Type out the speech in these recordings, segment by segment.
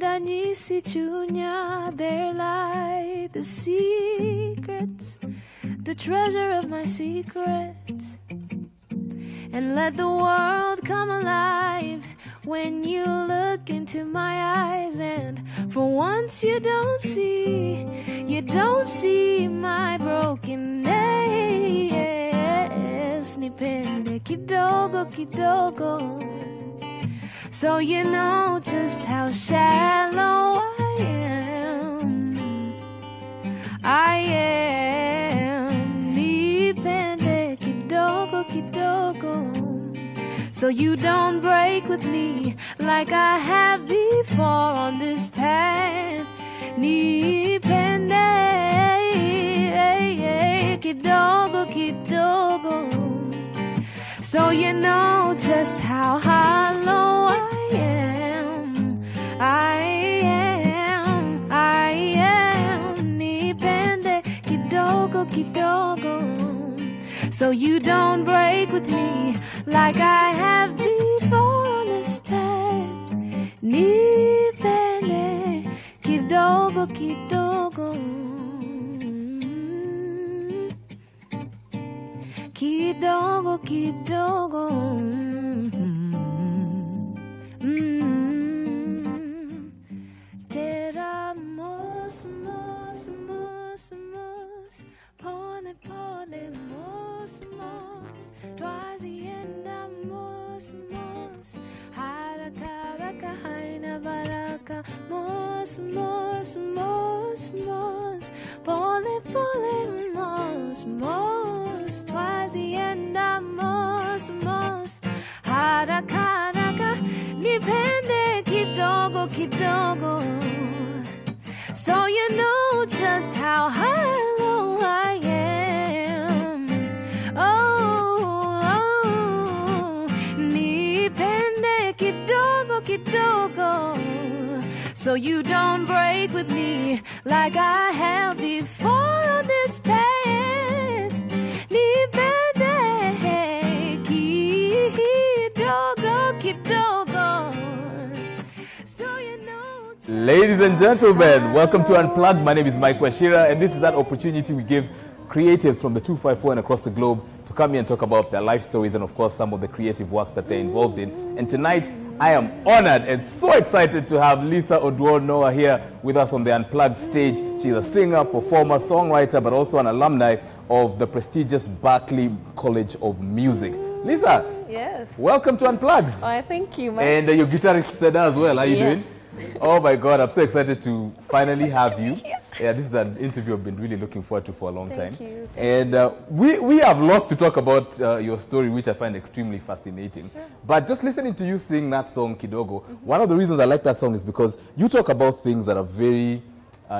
Danisi Chunya, there lie the secrets, the treasure of my secrets. And let the world come alive when you look into my eyes. And for once you don't see my brokenness. Nipende kidogo kidogo, so you know just how shallow I am. I am. Nipende kidogo kidogo, so you don't break with me like I have before on this path. Nipende kidogo kidogo, so you know just how hollow I am. I am. Nipende kidogo kidogo, so you don't break with me like I have before on this path. Nipende kidogo kidogo, kidogo kidogo. Tera mos mos mos mos, pole pole mos mos, twazienda mos mos, haraka haraka haina baraka mos mos mos mos, pole pole mos mos, twazienda mos mos, haraka haraka nipende kidogo kidogo, so you know just how hollow I am. Oh, nipende kidogo kidogo, so you don't break with me like I have before on this path. Nipende kidogo kidogo, so you know. Ladies and gentlemen, welcome to Unplugged. My name is Mike Washira, and this is that opportunity we give creatives from the 254 and across the globe to come here and talk about their life stories and, of course, some of the creative works that they're involved in. And tonight, I am honored and so excited to have Lisa Oduor-Noah here with us on the Unplugged stage. She's a singer, performer, songwriter, but also an alumni of the prestigious Berklee College of Music. Lisa, yes, welcome to Unplugged. Oh, thank you, Mike. And your guitarist Seda as well. How are you doing? Oh my God, I'm so excited to finally have you. Yeah, this is an interview I've been really looking forward to for a long time. Thank you. And we have lots to talk about your story, which I find extremely fascinating. Sure. But just listening to you sing that song, Kidogo, one of the reasons I like that song is because you talk about things that are very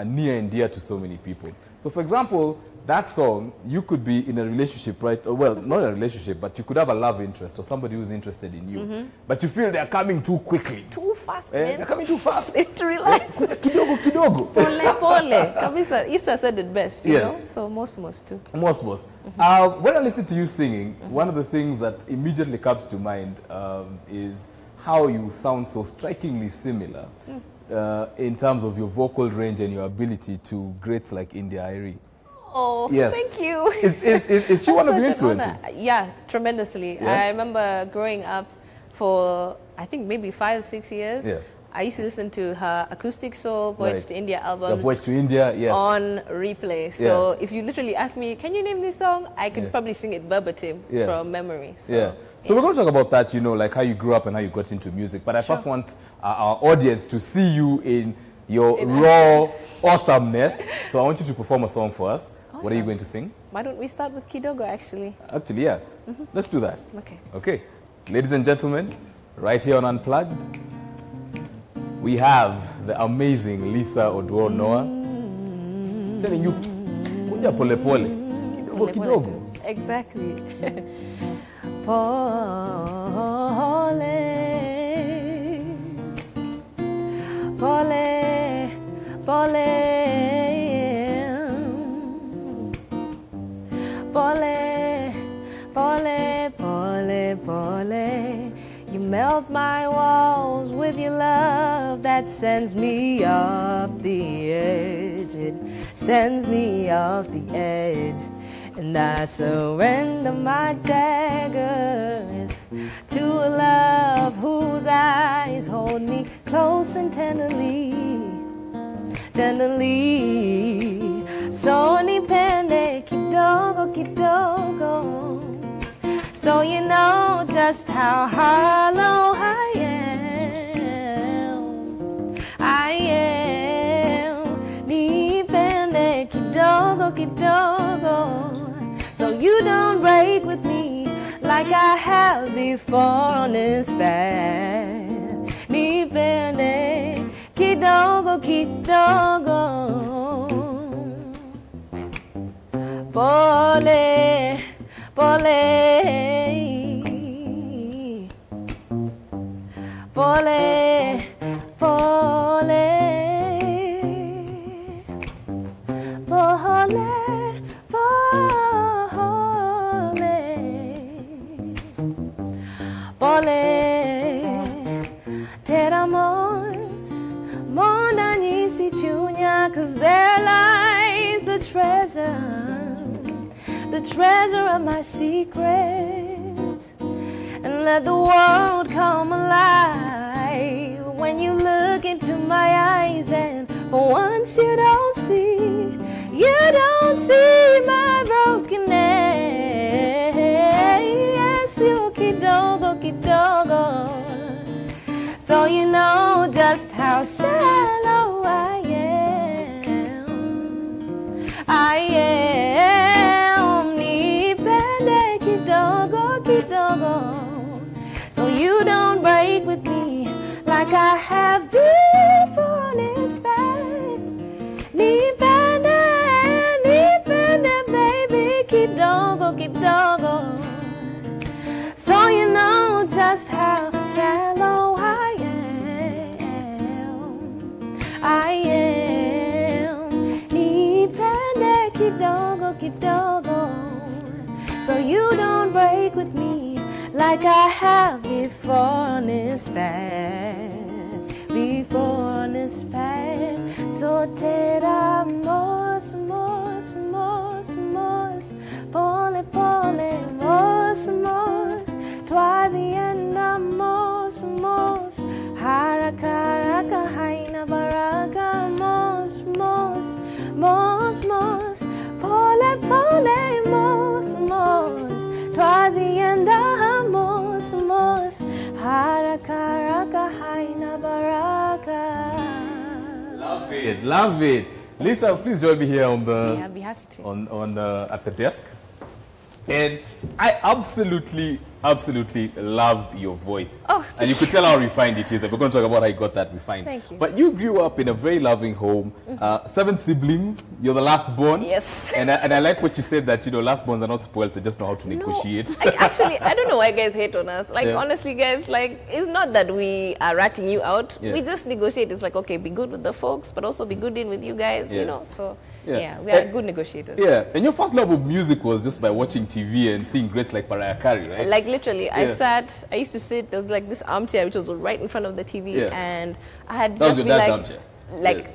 near and dear to so many people. So for example, that song, you could be in a relationship, right? Well, not a relationship, but you could have a love interest or somebody who's interested in you. But you feel they're coming too quickly. Too fast, man. They're coming too fast. Relax. Kidogo, kidogo. Pole, pole. Kabisa, Issa said it best, you know? So most too. Most. When I listen to you singing, one of the things that immediately comes to mind is how you sound so strikingly similar in terms of your vocal range and your ability to greats like India Arie. Oh, yes. Thank you. Is she one of your influences? Yeah, tremendously. Yeah? I remember growing up for, I think, maybe 5 or 6 years. Yeah. I used to listen to her acoustic soul, Voyage to India albums. The Voyage to India, yes. On replay. So if you literally ask me, can you name this song? I could probably sing it verbatim from memory. So, So we're going to talk about that, you know, like how you grew up and how you got into music. But I first want our audience to see you in your raw awesomeness. So I want you to perform a song for us. Awesome. What are you going to sing? Why don't we start with Kidogo, actually? Actually, yeah. Let's do that. Okay. Okay. Ladies and gentlemen, right here on Unplugged, we have the amazing Lisa Oduor-Noah telling you, kuja pole pole, kidogo kidogo. Exactly. Pole, pole, pole, pole, pole, pole, pole. You melt up my walls with your love that sends me off the edge. It sends me off the edge. And I surrender my daggers to a love whose eyes hold me close and tenderly, tenderly. So nipende kidogo kidogo, so you know just how hollow I am. I am. Nipende kidogo kidogo, so you don't break with me like I have before on this path. Nipende kidogo kidogo. Pole, pole, pole, pole, pole, pole, pole. Te damos mondanisi chunya, 'cause there lies the treasure of my secrets. And let the world come alive when you look into my eyes, and for once you don't see my brokenness. You kidogo kidogo, so you know just how shallow I am. I am. Nipende kidogo kidogo, so you don't break with me like I have before on this back. Nipende, nipende, baby, kidogo kidogo, so you know just how shallow I am. I am. Nipende kidogo kidogo, so you don't break with me like I have before on this path, before on this path. So te damos, mos, mos, mos, pole, pole, mos, mos, twazienda, mos, mos, haraka, haraka, haina baraka, mos, mos, mos, mos, pole, pole, mos, mos, twazienda, mos, mos, haraka, haraka, haina baraka. Love it, love it. Lisa, please join me here on the Yeah, I'd be happy to. At the desk. And I absolutely love your voice. Oh, and you could tell how refined it is. We're going to talk about how you got that refined. Thank you. But you grew up in a very loving home. 7 siblings. You're the last born. Yes. And I like what you said, that, you know, last borns are not spoiled. They just know how to negotiate. Actually, I don't know why guys hate on us. Like, honestly, guys, like, it's not that we are ratting you out. We just negotiate. It's like, okay, be good with the folks, but also be good in with you guys, you know. So, yeah, we are good negotiators. Yeah. And your first love of music was just by watching TV and seeing greats like Mariah Carey, right? Like, literally, I used to sit, there was like this armchair which was right in front of the TV, and I had that just was your dad's been armchair. Like,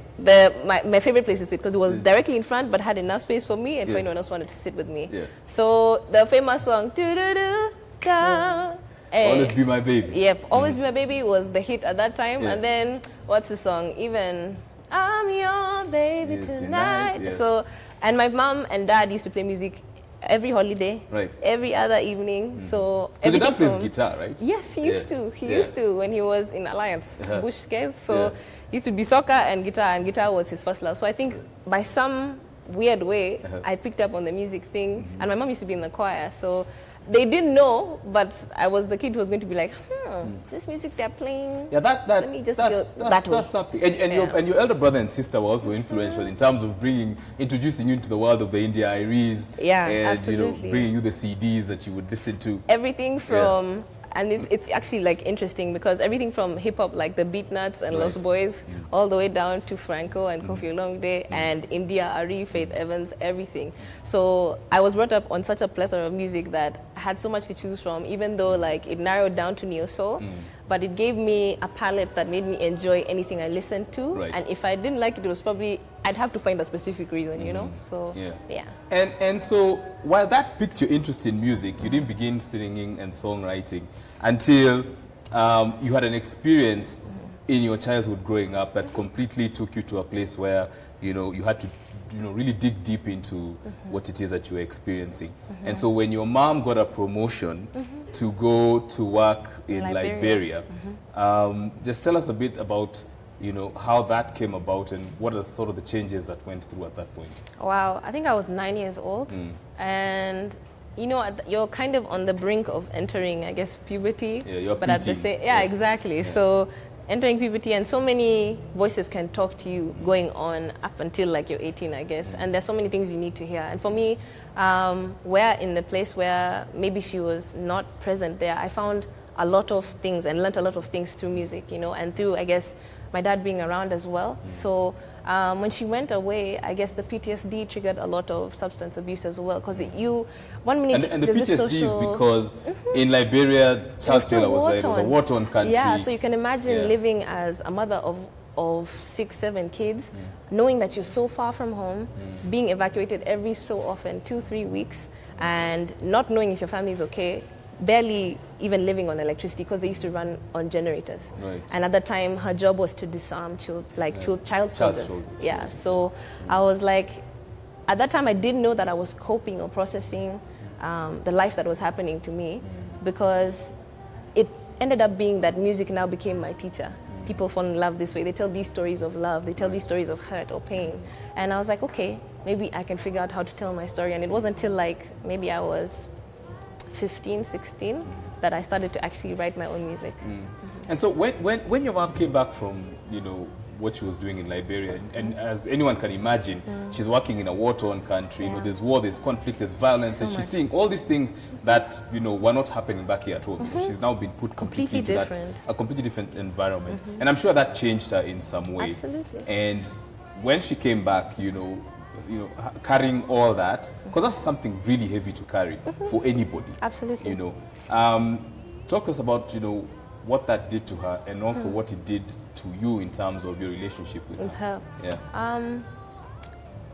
my favorite place to sit, because it was directly in front but had enough space for me and for anyone else wanted to sit with me. So the famous song, "Do-do-do-da," Always Be My Baby. Yeah, Always Be My Baby was the hit at that time. And then, what's the song? Even, I'm your baby tonight. So, and my mom and dad used to play music every holiday, every other evening. So because your dad plays guitar, right? Yes, he used to. He used to when he was in Alliance, Bush guys. So he used to be soccer and guitar was his first love. So I think by some weird way, I picked up on the music thing. And my mom used to be in the choir, so they didn't know, but I was the kid who was going to be like, this music they're playing. Yeah, let me just feel that way. That's something. And your elder brother and sister were also influential in terms of introducing you into the world of the India Iris. Yeah, and absolutely. Bringing you the CDs that you would listen to. Everything from. And it's actually like interesting because everything from hip hop like the Beatnuts and Los Boys all the way down to Franco and Kofi Olomide and India, Ari, Faith Evans, everything. So I was brought up on such a plethora of music that I had so much to choose from, even though like it narrowed down to neo soul. but it gave me a palette that made me enjoy anything I listened to. Right. And if I didn't like it, it was probably, I'd have to find a specific reason, you know? So, yeah. And so, while that piqued your interest in music, you didn't begin singing and songwriting until you had an experience in your childhood growing up that completely took you to a place where, you know, you had to, you know, really dig deep into what it is that you were experiencing. And so when your mom got a promotion to go to work in Liberia, just tell us a bit about, you know, how that came about and what are sort of the changes that went through at that point. Wow, I think I was 9 years old, and you know, you're kind of on the brink of entering, I guess, puberty. Yeah, you're but at the same, exactly. Yeah. So entering puberty, and so many voices can talk to you going on up until like you're 18, I guess. And there's so many things you need to hear. And for me, we're in the place where maybe she was not present there. I found a lot of things and learned a lot of things through music, you know, and through, I guess, my dad being around as well. So when she went away, I guess the PTSD triggered a lot of substance abuse as well. Because one minute and the PTSD is because in Liberia, Charles Taylor was a war-torn country. Yeah, so you can imagine living as a mother of 6, 7 kids, knowing that you're so far from home, being evacuated every so often, 2, 3 weeks, and not knowing if your family is okay, barely even living on electricity because they used to run on generators. Right. And at that time, her job was to disarm child soldiers. Yeah, so I was like, at that time I didn't know that I was coping or processing the life that was happening to me, because it ended up being that music now became my teacher. People fall in love this way. They tell these stories of love. They tell these stories of hurt or pain. And I was like, okay, maybe I can figure out how to tell my story. And it wasn't until like maybe I was 15, 16 that I started to actually write my own music. And so when your mom came back from, you know, what she was doing in Liberia, and as anyone can imagine, she's working in a war-torn country, you know, there's war, there's conflict, there's violence, and she's seeing all these things that, you know, were not happening back here at home. She's now been put completely into a completely different environment. And I'm sure that changed her in some way. Absolutely. And when she came back, you know, carrying all that, because that's something really heavy to carry for anybody. Absolutely. You know, talk to us about, you know, what that did to her, and also what it did to you in terms of your relationship with her. Yeah.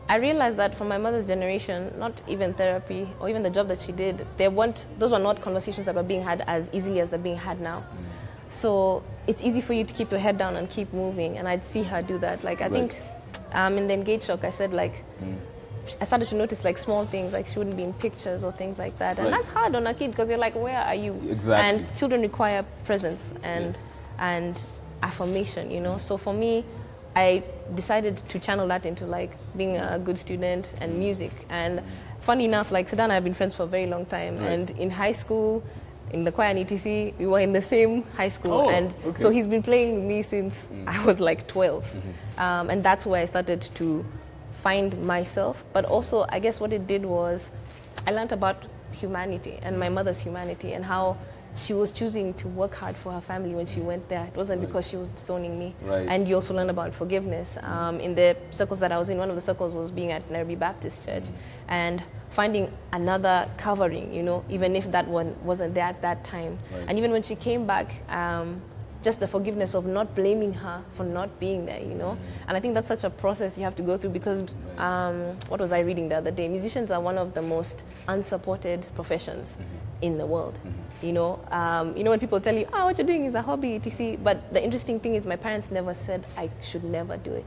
I realized that for my mother's generation, not even therapy or even the job that she did, those were not conversations that were being had as easily as they're being had now. So it's easy for you to keep your head down and keep moving, and I'd see her do that. Like I think in the Engage talk, I said like, I started to notice like small things, like she wouldn't be in pictures or things like that. And that's hard on a kid because you're like, where are you? Exactly. And children require presence and affirmation, you know. So for me, I decided to channel that into like being a good student and music. And funny enough, like Sedan and I have been friends for a very long time. And in high school, in the choir and ETC, we were in the same high school. So he's been playing with me since I was like 12. And that's where I started to find myself. But also, I guess what it did was I learned about humanity and my mother's humanity and how she was choosing to work hard for her family when she went there. It wasn't because she was disowning me. And you also learn about forgiveness. In the circles that I was in, one of the circles was being at Nairobi Baptist Church and finding another covering, you know, even if that one wasn't there at that time. And even when she came back, just the forgiveness of not blaming her for not being there, you know. And I think that's such a process you have to go through because, what was I reading the other day? Musicians are one of the most unsupported professions in the world. You know, when people tell you, what you're doing is a hobby, etc. But the interesting thing is my parents never said I should never do it,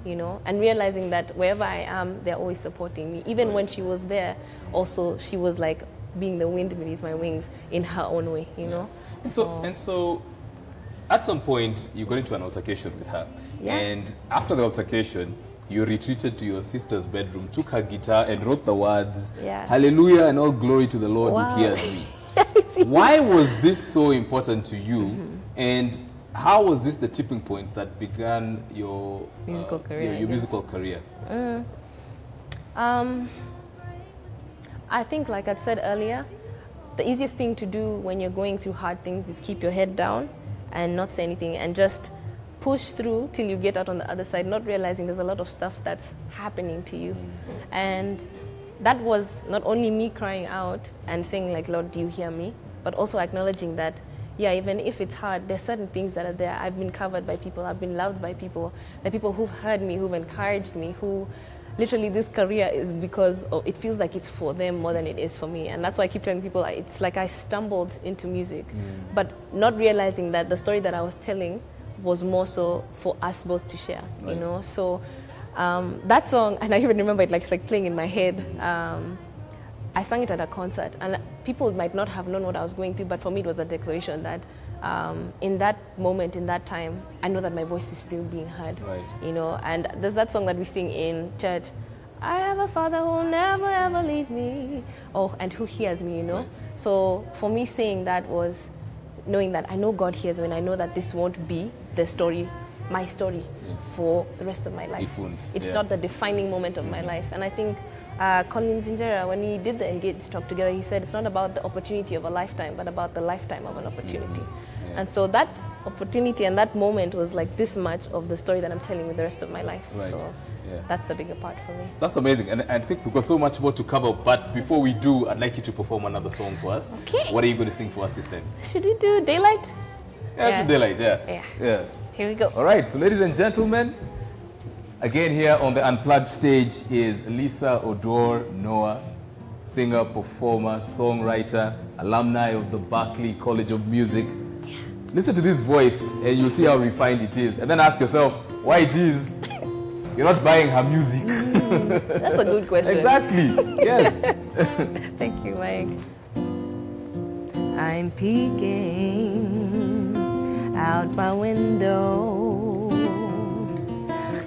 you know. And realizing that wherever I am, they're always supporting me. Even when she was there, also she was like being the wind beneath my wings in her own way, you know. So at some point, you got into an altercation with her. And after the altercation, you retreated to your sister's bedroom, took her guitar and wrote the words, "Hallelujah and all glory to the Lord who hears me." Why was this so important to you? And how was this the tipping point that began your musical career? Your musical career? I think, like I said earlier, the easiest thing to do when you're going through hard things is keep your head down and not say anything and just push through till you get out on the other side, not realizing there's a lot of stuff that's happening to you. And that was not only me crying out and saying like, Lord, do you hear me? But also acknowledging that yeah, even if it's hard, there's certain things that are there. I've been covered by people, I've been loved by people, the people who've heard me, who've encouraged me, who literally this career is because it feels like it's for them more than it is for me. And that's why I keep telling people, it's like I stumbled into music, but not realizing that the story that I was telling was more so for us both to share, you know? So that song, and I even remember it like, it's like playing in my head. I sang it at a concert, and people might not have known what I was going through, but for me it was a declaration that in that moment, in that time, I know that my voice is still being heard, you know. And there's that song that we sing in church, I have a Father who will never ever leave me, and who hears me, you know. So for me, saying that was knowing that I know God hears me, and I know that this won't be the story, my story, for the rest of my life. It's not the defining moment of my life. And I think Colin Zinjera, when we did the Engage talk together, he said it's not about the opportunity of a lifetime, but about the lifetime of an opportunity. And so that opportunity and that moment was like this much of the story that I'm telling with the rest of my life. So that's the bigger part for me. That's amazing. And I think we've got so much more to cover, but before we do, I'd like you to perform another song for us. Okay. What are you going to sing for us this time? Should we do Daylight? Yeah, let's do Daylight, yeah. Here we go. All right, so ladies and gentlemen, again here on the Unplugged stage is Lisa Odor Noah, singer, performer, songwriter, alumni of the Berklee College of Music. Listen to this voice and you'll see how refined it is. And then ask yourself why it is you're not buying her music. That's a good question. Exactly, yes. Thank you, Mike. I'm peeking out my window.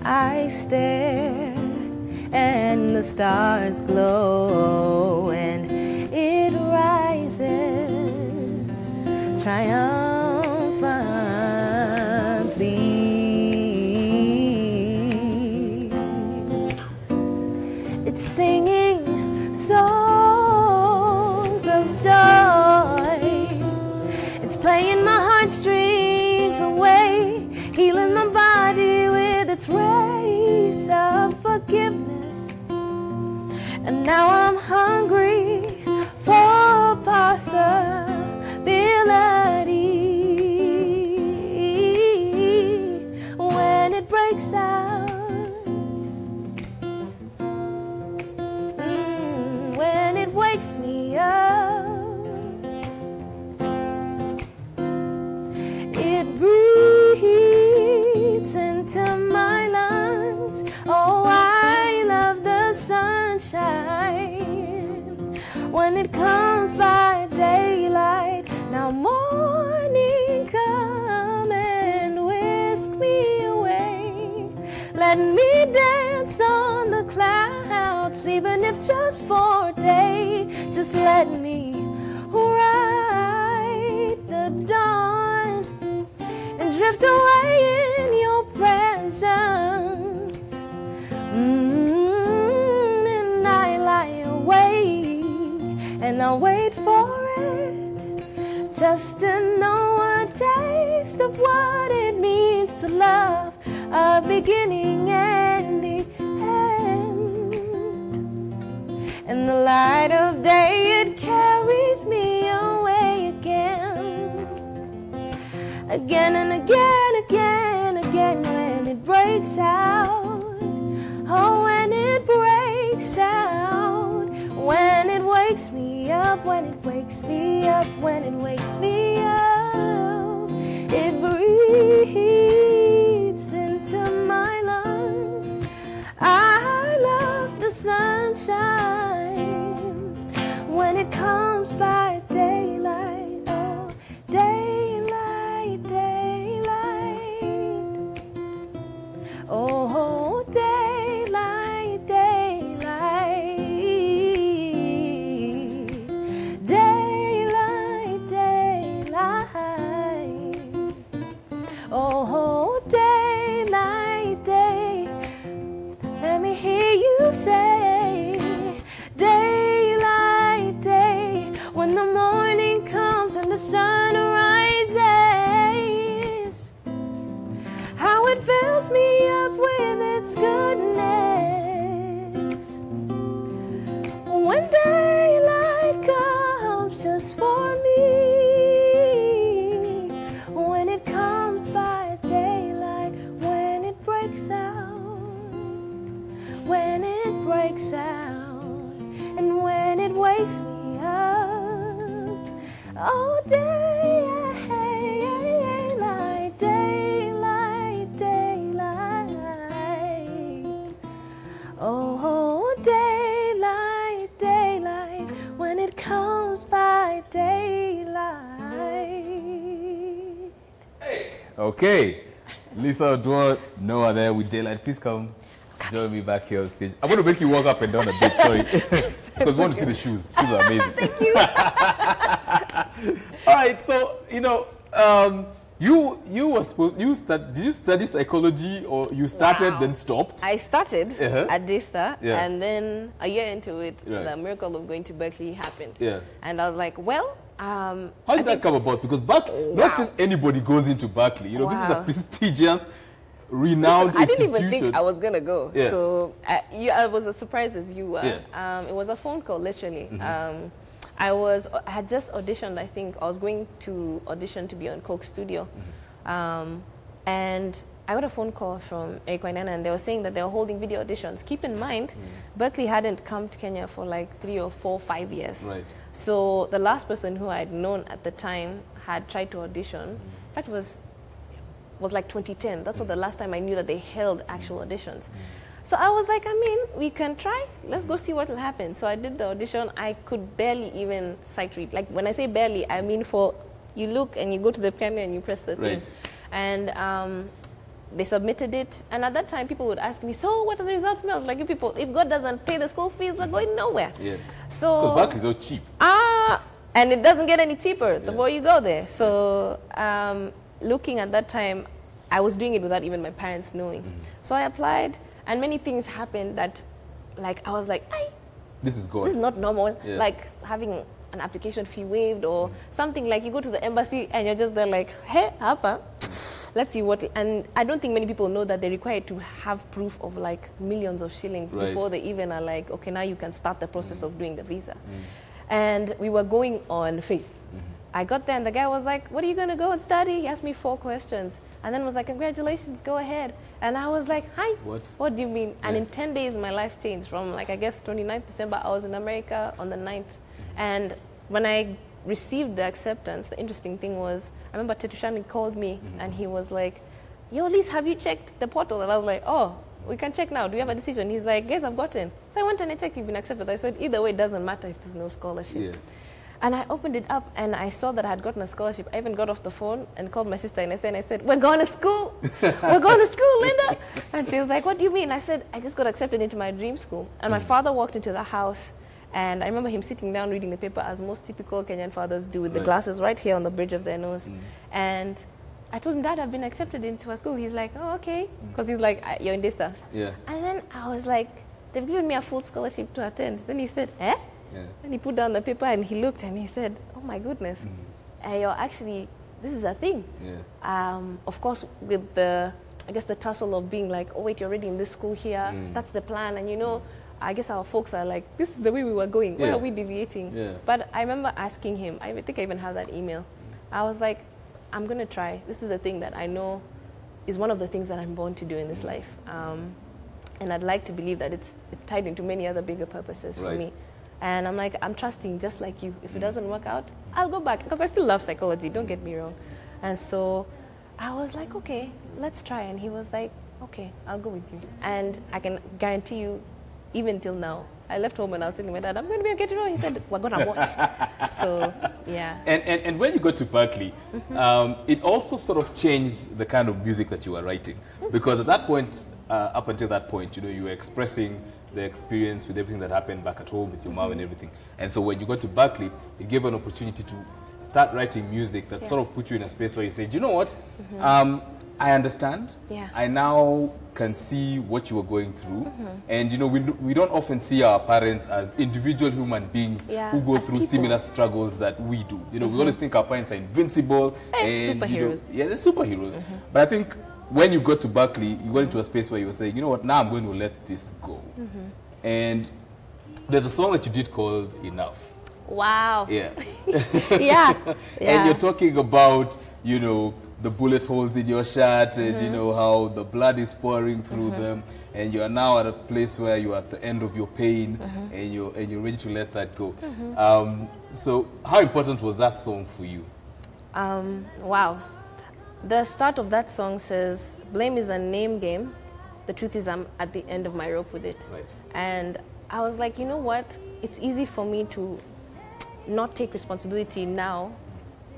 I stare and the stars glow, and it rises triumphantly. It's singing songs of joy. It's playing my heartstrings away, healing my body with its rays of forgiveness. And now I'm hungry for possibility. When it breaks out, when it wakes me up, it breathes into my lungs. Oh, I love the sunshine when it comes by daylight. Now morning, come and whisk me away. Let me dance on the clouds, even if just for a day. Just let me ride the dawn and drift away in your presence. And I lie awake and I wait for it, just to know a taste of what it means to love, a beginning and the end. And the light of day, it carries me away again, again and again, again, again. When it breaks out, oh, when it breaks out, when it wakes me up, when it wakes me up, when it wakes me up, it breathes into my lungs. I love the sunshine when it comes by daylight. Oh, daylight, daylight. Oh, daylight, daylight. Daylight, daylight. Oh, daylight, day. Let me hear you say, daylight, day. When the morning comes and the sun rises, how it fills me up with its goodness. When daylight comes just for me, breaks out, when it breaks out, and when it wakes me up. Oh, daylight, daylight, daylight. Oh, daylight, daylight, when it comes by daylight. Okay, Lisa Odwar, Noah there with Daylight. Please come join me back here on stage. I'm going to make you walk up and down a bit, sorry. Because we want to see the shoes. Shoes are amazing. Thank you. All right, so, you know, you were supposed, did you study psychology, or you started then stopped? I started at DISTA, Yeah. and then a year into it, Right. the miracle of going to Berkeley happened. Yeah. And I was like, well, How did that come about? Because not just anybody goes into Berkeley. You know, this is a prestigious, renowned I didn't institution. even think I was going to go. Yeah. So I was as surprised as you were. Yeah. It was a phone call, literally. I had just auditioned, I think. I was going to audition to be on Coke Studio. And I got a phone call from Eric Wainana, and they were saying that they were holding video auditions. Keep in mind, Berkeley hadn't come to Kenya for like 3 or 4, 5 years. Right. So the last person who I'd known at the time had tried to audition. In fact, it was like 2010. That's what the last time I knew that they held actual auditions. So I was like, I mean, we can try. Let's go see what will happen. So I did the audition. I could barely even sight read. Like when I say barely, I mean you look and you go to the piano and you press the thing. Right. And they submitted it. And at that time, people would ask me, so what are the results? I was like, if God doesn't pay the school fees, we're going nowhere. Yeah. So Because Berkeley is so cheap. And it doesn't get any cheaper the more you go there. So looking at that time, I was doing it without even my parents knowing. So I applied, and many things happened that, like, I was like, This is good. this is not normal. Yeah. Like having an application fee waived or something. Like you go to the embassy and you're just there like, hey, hapa, let's see what. And I don't think many people know that they're required to have proof of like millions of shillings before they even are like, okay, now you can start the process of doing the visa. And we were going on faith. I got there and the guy was like, what are you going to go and study? He asked me 4 questions. And then was like, congratulations, go ahead. And I was like, hi, what do you mean? And in 10 days, my life changed from like, I guess 29th December, I was in America on the 9th. And when I received the acceptance, the interesting thing was, I remember Tetushani called me and he was like, yo, Liz, have you checked the portal? And I was like, oh, we can check now. Do you have a decision? He's like, yes, I've gotten. So I went and I checked, you've been accepted. I said, either way, it doesn't matter if there's no scholarship. Yeah. And I opened it up and I saw that I had gotten a scholarship. I even got off the phone and called my sister and I said, we're going to school. We're going to school, Linda. And she was like, what do you mean? I said, I just got accepted into my dream school. And my father walked into the house and I remember him sitting down reading the paper as most typical Kenyan fathers do with the glasses right here on the bridge of their nose. And I told him, Dad, I've been accepted into a school. He's like, oh, okay. Because he's like, you're in DISTA. Yeah. And then I was like, they've given me a full scholarship to attend. Then he said, eh? Yeah. And he put down the paper and he looked and he said, oh my goodness, you're actually, this is a thing. Yeah. Of course, with the, I guess the tussle of being like, oh wait, you're already in this school here, that's the plan. And you know, I guess our folks are like, this is the way we were going, why are we deviating? Yeah. But I remember asking him, I think I even have that email. I was like, I'm gonna try. This is the thing that I know is one of the things that I'm born to do in this life. And I'd like to believe that it's tied into many other bigger purposes for me. And I'm like, I'm trusting just like you. If it doesn't work out, I'll go back. Because I still love psychology, don't get me wrong. And so I was like, okay, let's try. And he was like, okay, I'll go with you. And I can guarantee you, even till now, I left home and I was telling my dad, I'm going to be okay tomorrow. He said, we're going to watch. So, yeah. And when you got to Berkeley, it also sort of changed the kind of music that you were writing. Because at that point, up until that point, you know, you were expressing the experience with everything that happened back at home with your mom and everything. And so when you got to Berkeley, it gave an opportunity to start writing music that sort of put you in a space where you said, you know what, I understand. Yeah. I now can see what you were going through. And, you know, we don't often see our parents as individual human beings who go through similar struggles that we do. You know, we always think our parents are invincible. And superheroes. You know, yeah, they're superheroes. But I think when you got to Berkeley, you got into a space where you were saying, you know what, now I'm going to let this go. And there's a song that you did called Enough. Wow. Yeah. Yeah. And you're talking about, you know, the bullet holes in your shirt and, you know, how the blood is pouring through them. And you are now at a place where you are at the end of your pain and you're ready to let that go. So how important was that song for you? Wow. The start of that song says, blame is a name game. The truth is I'm at the end of my rope with it. Right. And I was like, you know what? It's easy for me to not take responsibility now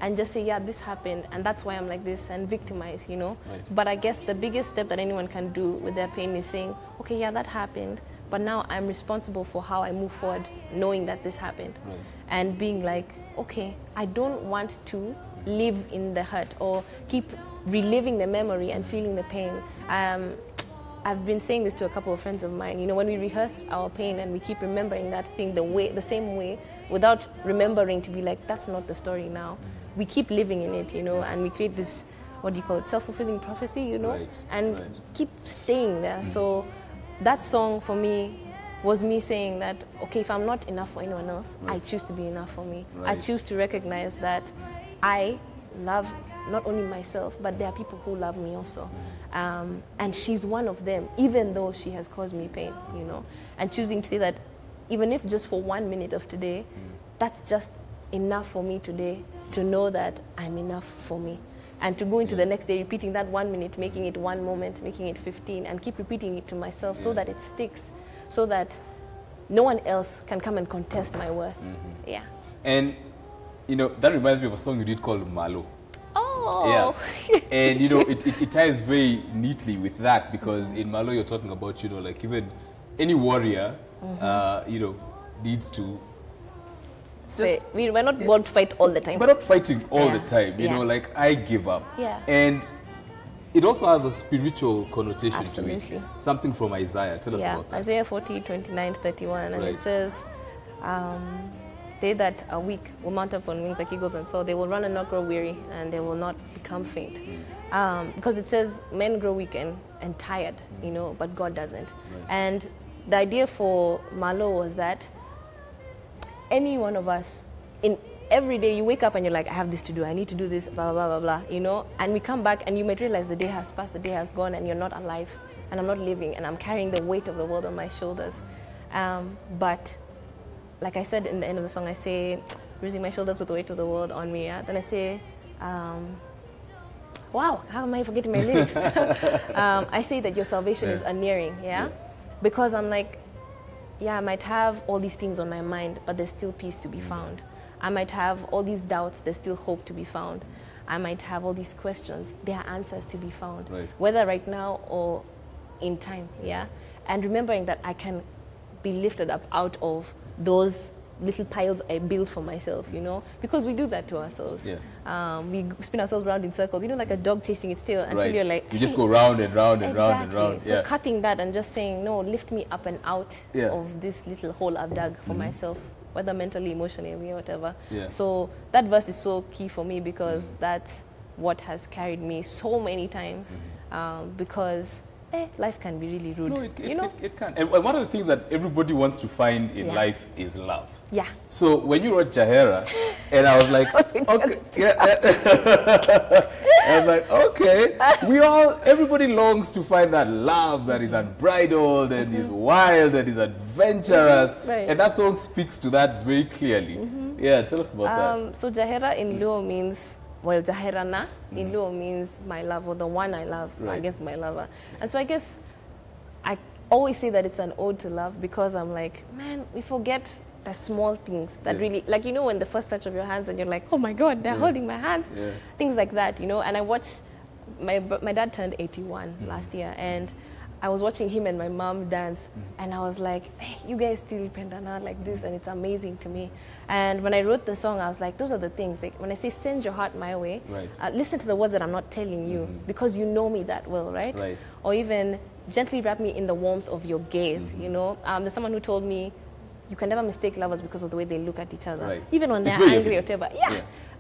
and just say, yeah, this happened and that's why I'm like this, and victimize, you know. Right. But I guess the biggest step that anyone can do with their pain is saying, okay, yeah, that happened, but now I'm responsible for how I move forward, knowing that this happened. Right. And being like, okay, I don't want to live in the hurt or keep reliving the memory and feeling the pain. I've been saying this to a couple of friends of mine. You know, when we rehearse our pain and we keep remembering that thing the same way, without remembering to be like, that's not the story now. We keep living in it, you know, and we create this, what do you call it, self-fulfilling prophecy, you know, and keep staying there. So that song for me was me saying that, okay, if I'm not enough for anyone else, I choose to be enough for me. I choose to recognize that I love not only myself, but there are people who love me also. And she's one of them, even though she has caused me pain, you know. And choosing to say that even if just for 1 minute of today, that's just enough for me today to know that I'm enough for me. And to go into the next day repeating that 1 minute, making it 1 moment, making it 15, and keep repeating it to myself so that it sticks, so that no one else can come and contest my worth. Yeah. And, you know, that reminds me of a song you did called Malo. Oh. Yeah. And, you know, it ties very neatly with that, because in Malo you're talking about, you know, like even any warrior, you know, needs to... We're not born to fight all the time. We're not fighting all the time, you know, like I give up. Yeah. And it also has a spiritual connotation Absolutely. to it. Something from Isaiah. Tell us about that. Isaiah 40, 29, 31. And it says, they that are weak will mount up on wings like eagles, and so they will run and not grow weary, and they will not become faint. Because it says men grow weak and tired, you know, but God doesn't. And the idea for Malo was that any one of us, in every day you wake up and you're like, I have this to do, I need to do this, blah, blah, blah, blah, you know, and we come back and you might realize the day has passed, the day has gone, and you're not alive, and I'm not living, and I'm carrying the weight of the world on my shoulders. But like I said in the end of the song, I say, raising my shoulders with the weight of the world on me. Yeah? Then I say, wow, how am I forgetting my lyrics? I say that your salvation is nearing, because I'm like, I might have all these things on my mind, but there's still peace to be found. I might have all these doubts, there's still hope to be found. I might have all these questions, there are answers to be found, whether right now or in time, And remembering that I can be lifted up out of those little piles I built for myself, you know, because we do that to ourselves. We spin ourselves around in circles, you know, like a dog chasing its tail until you're like, you just go round and round and round and round. So cutting that and just saying, no, lift me up and out of this little hole I've dug for myself, whether mentally, emotionally, or whatever. So that verse is so key for me, because that's what has carried me so many times, because life can be really rude. No, it can. And one of the things that everybody wants to find in life is love. So when you wrote Jahera, and I was like, okay, I was like, okay, everybody longs to find that love that is unbridled and is wild and is adventurous, and that song speaks to that very clearly. Tell us about that. So Jahera in Luo means, well, Jaherana in Luo means my love, or the one I love, I guess my lover. And so I guess I always say that it's an ode to love, because I'm like, man, we forget the small things that really, like, you know, when the first touch of your hands and you're like, oh my God, they're holding my hands. Things like that, you know. And I watched, my dad turned 81 last year, and I was watching him and my mom dance, and I was like, hey, you guys still pendana like this, and it's amazing to me. And when I wrote the song, I was like, those are the things. Like when I say send your heart my way, listen to the words that I'm not telling you, because you know me that well, right? Or even gently wrap me in the warmth of your gaze, you know. There's someone who told me, you can never mistake lovers because of the way they look at each other, even when they're angry or whatever.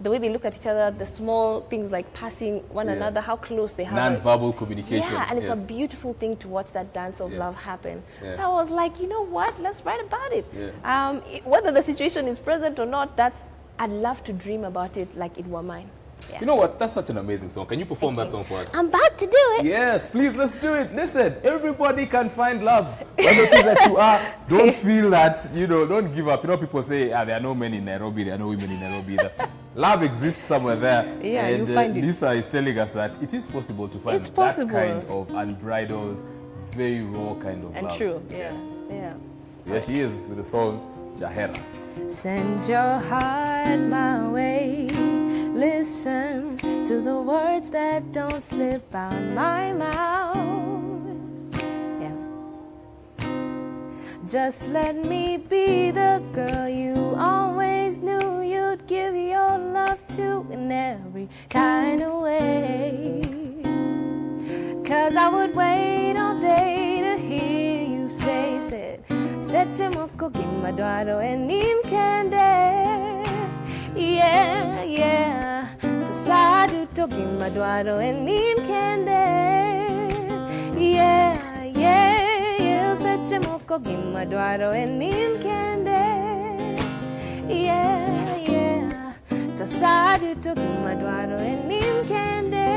the way they look at each other, the small things like passing one another, how close they are. Non-verbal communication. Yeah, and it's a beautiful thing to watch that dance of love happen. So I was like, you know what? Let's write about it. Whether the situation is present or not, I'd love to dream about it like it were mine. Yeah. You know what? That's such an amazing song. Can you perform that song for us? I'm about to do it. Yes, please, let's do it. Listen, everybody can find love. Whether it is that you are, don't feel that, you know, don't give up. You know, people say, there are no men in Nairobi, there are no women in Nairobi either. Love exists somewhere there. Yeah, and you find it. Lisa is telling us that it is possible to find that kind of unbridled, very raw kind of love. And true, yeah. So here she is with the song, Jahera. Send your heart my way. Listen to the words that don't slip out my mouth. Yeah. Just let me be the girl you always knew you'd give your love to in every kind of way. 'Cause I would wait all day to hear you say, Sette moko gimadwaro enin kende. Yeah. Tasadu to gimadwaro enin kende. Yeah. Sette moko gimadwaro enin kende. Yeah. Tasadu to gimadwaro enin kende.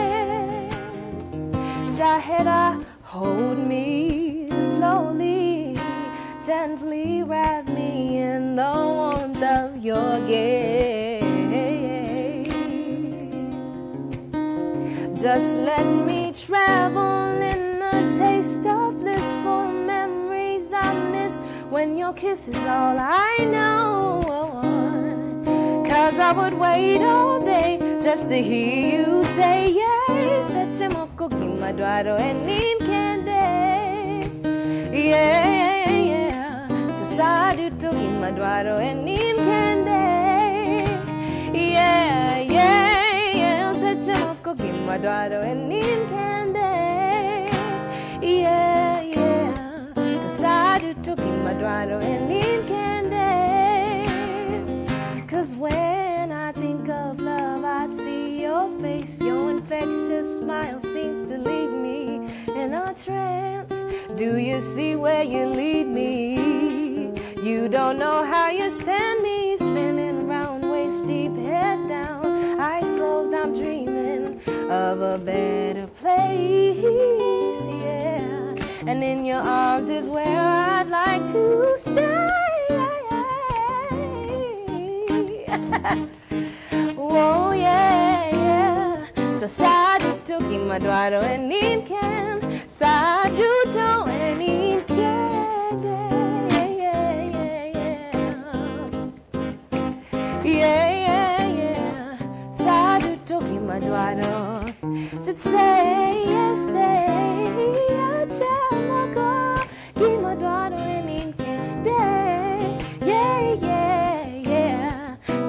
Jahera, hold me slowly. Gently wrap me in the warmth of your gaze. Just let me travel in a taste of blissful memories I miss when your kiss is all I know. 'Cause I would wait all day just to hear you say yes. Sette moko gimadwaro enin kende. Yeah. Sadu to gimadwaro enin kende. Yeah. Sette moko gimadwaro enin kende. Yeah. Sadu to gimadwaro enin kende. 'Cause when I think of love, I see your face. Your infectious smile seems to leave me in a trance. Do you see where you lead me? You don't know how you send me spinning round, waist deep, head down, eyes closed. I'm dreaming of a better place, yeah. And in your arms is where I'd like to stay. Oh yeah. Tasadu to gimadwaro enin ken. Sadu to enin ken. Yeah. Sadu to gimadwaro. Say, Ajamoko gimadwaro enin kende. Yeah.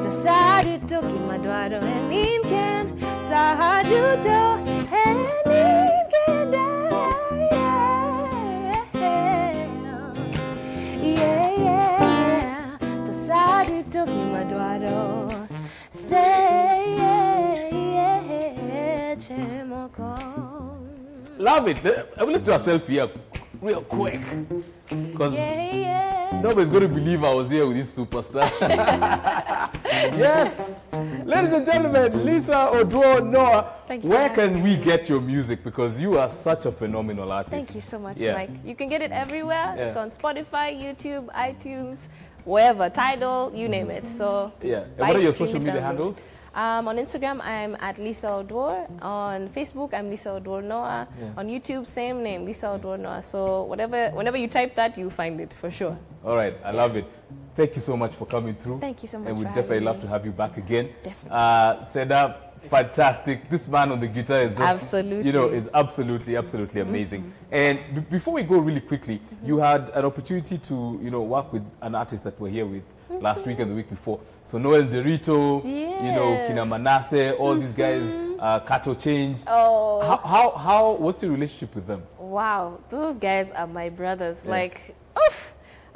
Tasadu to gimadwaro enin ken. Sadu to enin kende. Yeah. Tasadu to gimadwaro. Love it. Let's do a selfie here real quick. Because nobody's going to believe I was here with this superstar. Yes. Ladies and gentlemen, Lisa Oduor Noah, where can we get your music? Because you are such a phenomenal artist. Thank you so much, Mike. You can get it everywhere. It's on Spotify, YouTube, iTunes, wherever, Tidal, you name it. So and what are your social media handles? On Instagram, I'm at Lisa Oduor. On Facebook, I'm Lisa Oduor Noah. On YouTube, same name, Lisa Oduor Noah. So whenever you type that, you'll find it for sure. All right, I love it. Thank you so much for coming through. Thank you so much. And we'd definitely love to have you back again. Definitely. Seda, fantastic. This man on the guitar is just, is absolutely amazing. And before we go really quickly, you had an opportunity to, work with an artist that we're here with last week and the week before. So Noel Derito, Kina Manasseh, all these guys, Kato Change. Oh. What's your relationship with them? Wow, those guys are my brothers.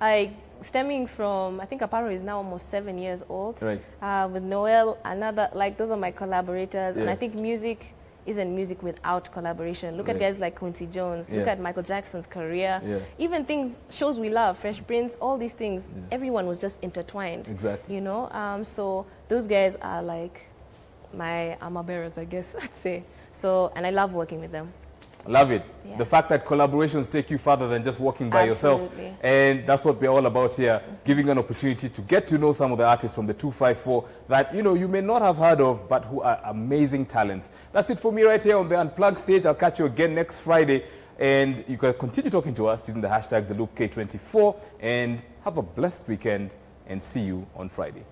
like stemming from, I think Aparo is now almost 7 years old. Right. With Noel, another, like those are my collaborators. Yeah. And I think music isn't music without collaboration. Look at guys like Quincy Jones. Look at Michael Jackson's career. Even things, shows we love, Fresh Prince, all these things, everyone was just intertwined. Exactly. You know, so those guys are like my armor bearers, I guess I'd say. So, and I love working with them. Love it. Yeah. The fact that collaborations take you further than just walking by yourself. And that's what we're all about here, giving an opportunity to get to know some of the artists from the 254 that, you know, you may not have heard of, but who are amazing talents. That's it for me right here on the Unplugged stage. I'll catch you again next Friday. And you can continue talking to us using the hashtag TheLoopK24. And have a blessed weekend and see you on Friday.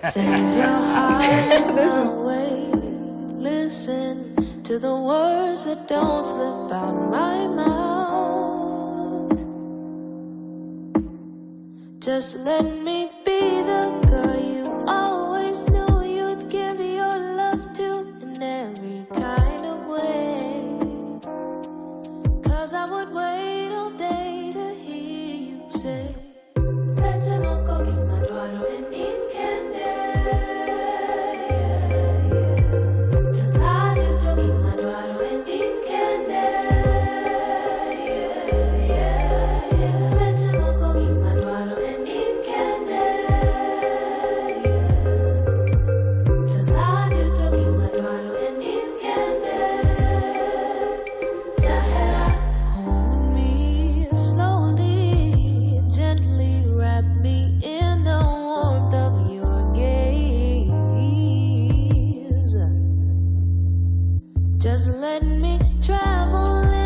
Send your heart my way. Listen to the words that don't slip out my mouth. Just let me be the girl you always knew you'd give your love to in every kind of way. 'Cause I would wait all day to hear you say, just let me travel